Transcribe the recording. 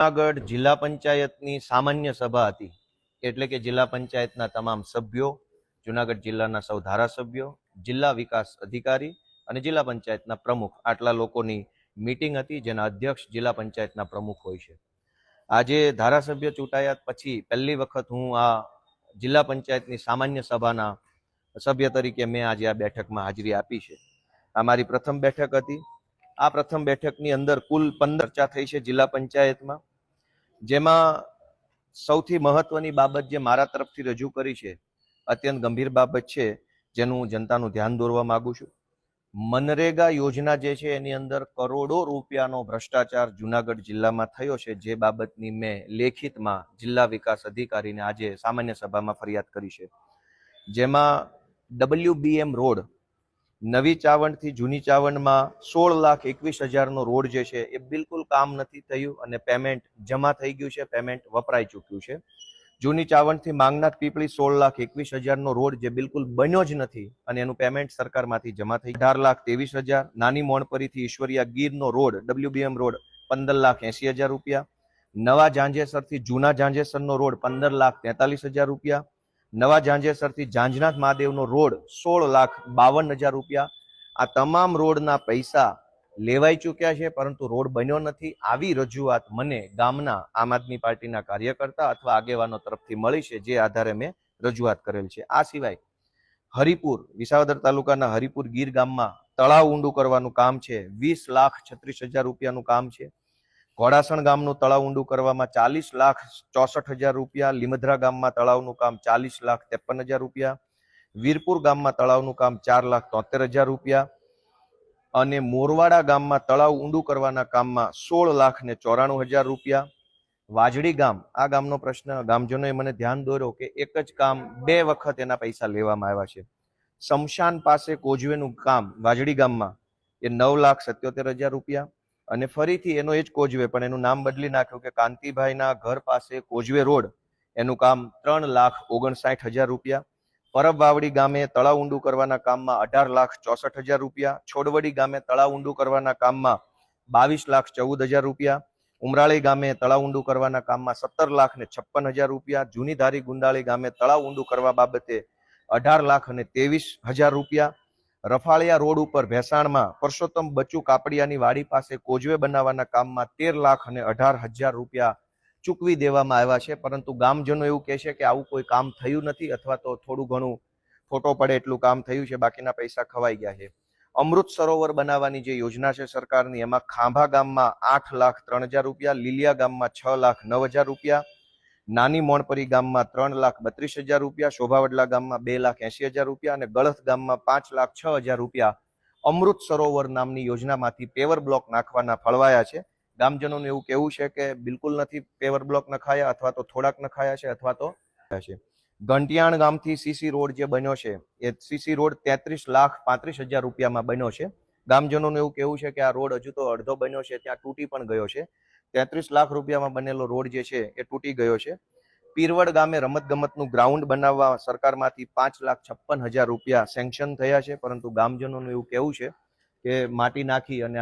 જૂનાગઢ જિલ્લા પંચાયતની સામાન્ય સભા હતી, એટલે કે જિલ્લા પંચાયતના તમામ સભ્યો, જૂનાગઢ જિલ્લાના સૌ ધારાસભ્યો, જિલ્લા વિકાસ અધિકારી અને જિલ્લા પંચાયતના પ્રમુખ, આટલા લોકોની મીટિંગ હતી, જેના અધ્યક્ષ જિલ્લા પંચાયતના પ્રમુખ હોય છે. આજે ધારાસભ્ય ચૂંટાયા પછી પહેલી વખત હું આ જિલ્લા પંચાયતની સામાન્ય સભાના સભ્ય તરીકે મેં આજે આ બેઠકમાં હાજરી આપી છે. આ મારી પ્રથમ બેઠક હતી. આ પ્રથમ બેઠકની અંદર કુલ 15 ચર્ચા થઈ છે જિલ્લા પંચાયતમાં, જેમાં સૌથી મહત્વની બાબત જે મારા તરફથી રજૂ કરી છે, અત્યંત ગંભીર બાબત છે, જેનું હું જનતાનું ધ્યાન દોરવા માંગુ છું. મનરેગા યોજના જે છે એની અંદર કરોડો રૂપિયાનો ભ્રષ્ટાચાર જૂનાગઢ જિલ્લામાં થયો છે, જે બાબતની મેં લેખિતમાં જિલ્લા વિકાસ અધિકારીને આજે સામાન્ય સભામાં ફરિયાદ કરી છે. જેમાં WBM રોડ નવી ચાવંડથી જૂની ચાવંડમાં 16,21,000નો રોડ જે છે એ બિલકુલ કામ નથી થયું અને પેમેન્ટ જમા થઈ ગયું છે, પેમેન્ટ વપરાઈ ચૂક્યું છે. જૂની ચાવંડથી માંગનાથ પીપળી 16,21,000નો રોડ જે બિલકુલ બન્યો જ નથી અને એનું પેમેન્ટ સરકારમાંથી જમા થઈ 18,23,000. નાની મોણપરીથી ઈશ્વરિયા ગીરનો રોડ WBM રોડ 15,80,000 રૂપિયા. નવા ઝાંઝેસરથી જૂના ઝાંઝેસરનો રોડ 15,43,000 રૂપિયા. નવા ઝાંઝેસરથી ઝાંઝનાથ મહાદેવનો રોડ 16,52,000 રૂપિયા. આ તમામ રોડના પૈસા લેવાઈ ચૂક્યા છે, પરંતુ રોડ બન્યો નથી. આવી રજૂઆત મને ગામના આમ આદમી પાર્ટીના કાર્યકર્તા અથવા આગેવાનો તરફથી મળી છે, જે આધારે મેં રજૂઆત કરેલ છે. આ સિવાય હરિપુર, વિસાવદર તાલુકાના હરિપુર ગીર ગામમાં તળાવ ઊંડું કરવાનું કામ છે, 20,36,000 રૂપિયાનું કામ છે. ઘોડાસણ ગામનું તળાવ ઊંડું કરવામાં 40,64,000 રૂપિયા. લીમધરા ગામમાં તળાવનું કામ 40,53,000 રૂપિયા. વીરપુર ગામમાં તળાવનું કામ 4,73,000 રૂપિયા અને મોરવાડા ગામમાં તળાવ ઊંડું કરવાના કામમાં 16,94,000 રૂપિયા. વાજડી ગામ, આ ગામનો પ્રશ્ન ગામજનોએ મને ધ્યાન દોર્યો કે એક જ કામ 2 વખત એના પૈસા લેવામાં આવ્યા છે. શમશાન પાસે કોઝવેનું કામ વાજડી ગામમાં એ 9,77,000 રૂપિયા અને ફરીથી એનો એ જ કોઝવે, પણ એનું નામ બદલી નાખ્યું કે કાંતિભાઈના ઘર પાસે કોઝવે રોડ, એનું કામ 3,59,000 રૂપિયા. પરબ વાવડી ગામે તળાવ ઊંડું કરવાના કામમાં 18,64,000 રૂપિયા. છોડવડી ગામે તળાવ ઊંડું કરવાના કામમાં 22,14,000 રૂપિયા. ઉમરાળી ગામે તળાવ ઊંડું કરવાના કામમાં 17,56,000 રૂપિયા. જૂની ધારી ગુંડાળી ગામે તળાવ ઊંડું કરવા બાબતે 18,23,000 રૂપિયા. રફાળિયા રોડ ઉપર ભેસાણમાં પરસોત્તમ બચ્ચુ કાપડિયાની વાડી પાસે કોઝવે બનાવવાના કામમાં 13,18,000 રૂપિયા ચૂકવી દેવામાં આવ્યા છે, પરંતુ ગામજનો એવું કહે છે કે આવું કોઈ કામ થયું નથી અથવા તો થોડું ઘણું ફોટો પડે એટલું કામ થયું છે, બાકીના પૈસા ખવાઈ ગયા છે. અમૃત સરોવર બનાવવાની જે યોજના છે સરકારની, એમાં ખાંભા ગામમાં 8,03,000 રૂપિયા, લીલિયા ગામમાં 6,09,000 રૂપિયા, નાની મોણપરી ગામમાં 3,32,000 રૂપિયા, શોભાવડલા ગામમાં 2,80,000 રૂપિયા અને ગળથ ગામમાં 5,06,000 રૂપિયા અમૃત સરોવર નામની યોજનામાંથી પેવર બ્લોક નાખવાના ફળવાયા છે. ગામજનોનું એવું કહેવું છે કે બિલકુલ નથી પેવર બ્લોક નખાયા, અથવા તો થોડાક નખાયા છે અથવા તો છે. ઘંટિયાણ ગામથી સીસી રોડ જે બન્યો છે, એ સીસી રોડ 33,35,000 રૂપિયામાં બન્યો છે. ગામજનોનું એવું કહેવું છે કે આ રોડ હજુ તો અડધો બન્યો છે, ત્યાં તૂટી પણ ગયો છે. 33 લાખ રૂપિયામાં બનેલો રોડ જે છે એ તૂટી ગયો છે. પીરવડ ગામે રમતગમતનું ગ્રાઉન્ડ બનાવવા સરકારમાંથી 5,56,000 રૂપિયા સેન્કશન થયા છે, પરંતુ ગામજનોનું એવું કહેવું છે કે માટી નાખી અને